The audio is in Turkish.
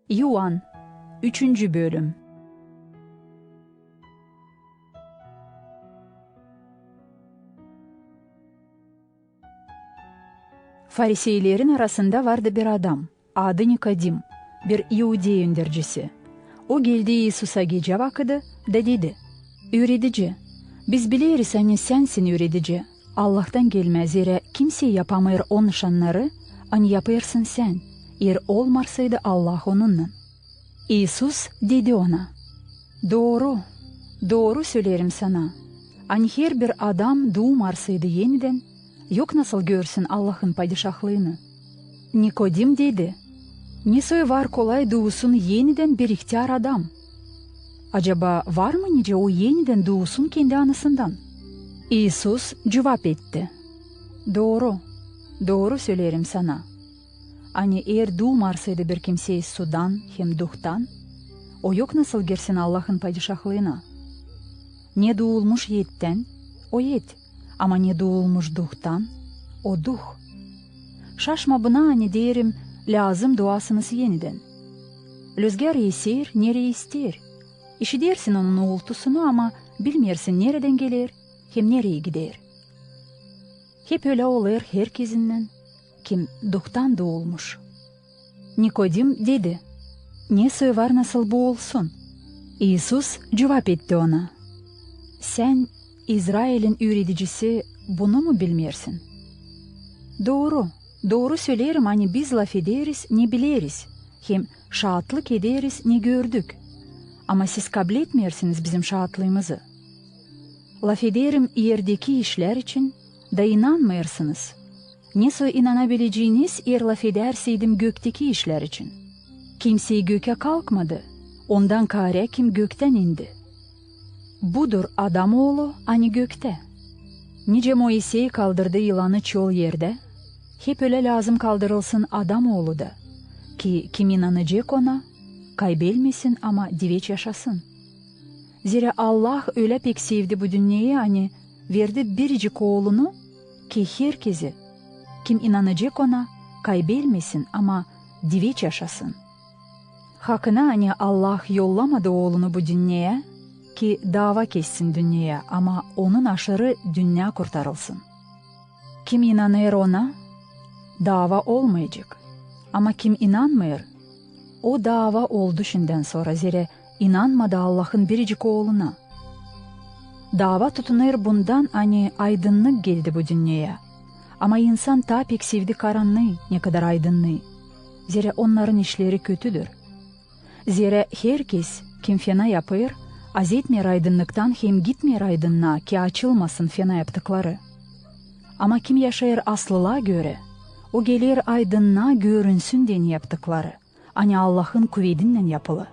Yuan 3. Bölüm. Fariseylerin arasında vardı bir adam, adı Nikodim, bir Yahudi öndürücüsü. O geldi Yesus'a gece vakti da dedi, "Öğretici, biz biliriz hani sensin öğretici. Allah'tan gelmez yere kimse yapamayır o nişanları, hani yapırsın sen. Eğer olmarsaydı Allah onunla." İsus dedi ona, Doğru söylerim sana. Hani her bir adam doğmarsaydı yeniden, yok nasıl görsün Allah'ın padişahlığını." Nikodim dedi, "Nasıl var kolay doğusun yeniden bir ihtiyar adam? Acaba var mı nice o yeniden doğusun kendi anasından?" İsus cevap etti, Doğru söylerim sana. Hani eğer doğmarsaydı bir kimse sudan hem duhtan, o yok nasıl girsin Allah'ın padişahlığına. Ne doğulmuş yetten, o yet, ama ne doğulmuş duhtan, o duh. Şaşma buna hani derim, lazım duasınız yeniden. Rüzgar eser, nereye ister. İşitirsin onun uğultusunu ama bilmersin nereden gelir, hem nereye gider. Hep öyle olur herkesinden, kim duhtan doğulmuş. Nikodim dedi, "Nesi var nasıl bu olsun?" İsus cevap etti ona, "Sen İsrail'in öğreticisi bunu mu bilmersin?" Doğru söylerim hani biz laf ederiz ne biliriz, hem şahitlik ederiz ne gördük. Ama siz kabul etmiyorsunuz bizim şahitlığımızı. Laf ederim yerdeki işler için da inanmıyorsunuz. Nasıl inanabileceğiniz eğer laf ederseydim gökteki işler için? Kimse göke kalkmadı, ondan kare kim gökten indi. Budur Adamoğlu hani gökte. Nice Moisey kaldırdı yılanı çoğu yerde, hep öyle lazım kaldırılsın Adamoğlu da, ki kim inanacak ona, kaybelmesin ama diveç yaşasın. Zira Allah öyle pek sevdi bu dünyayı hani verdi biricik oğlunu, ki herkesi, kim inanacak ona, kaybelmesin ama diveç yaşasın. Hakkına hani Allah yollamadı oğlunu bu dünyaya, ki dava kessin dünyaya ama onun aşırı dünya kurtarılsın. Kim inanır ona, dava olmayacak. Ama kim inanmıyor, o dava oldu şimdiden sonra zira inanmadı Allah'ın biricik oğluna. Dava tutunur bundan hani aydınlık geldi bu dünyaya. Ama insan ta pek sevdi karanlığı ne kadar aydınlığı. Zira onların işleri kötüdür. Zira herkes kim fena yapıyor, az etmiyor aydınlıktan hem gitmiyor aydınlığa ki açılmasın fena yaptıkları. Ama kim yaşayır aslılığa göre, o gelir aydınlığa görünsün diye yaptıkları. Hani Allah'ın kuvvetinden yapılı.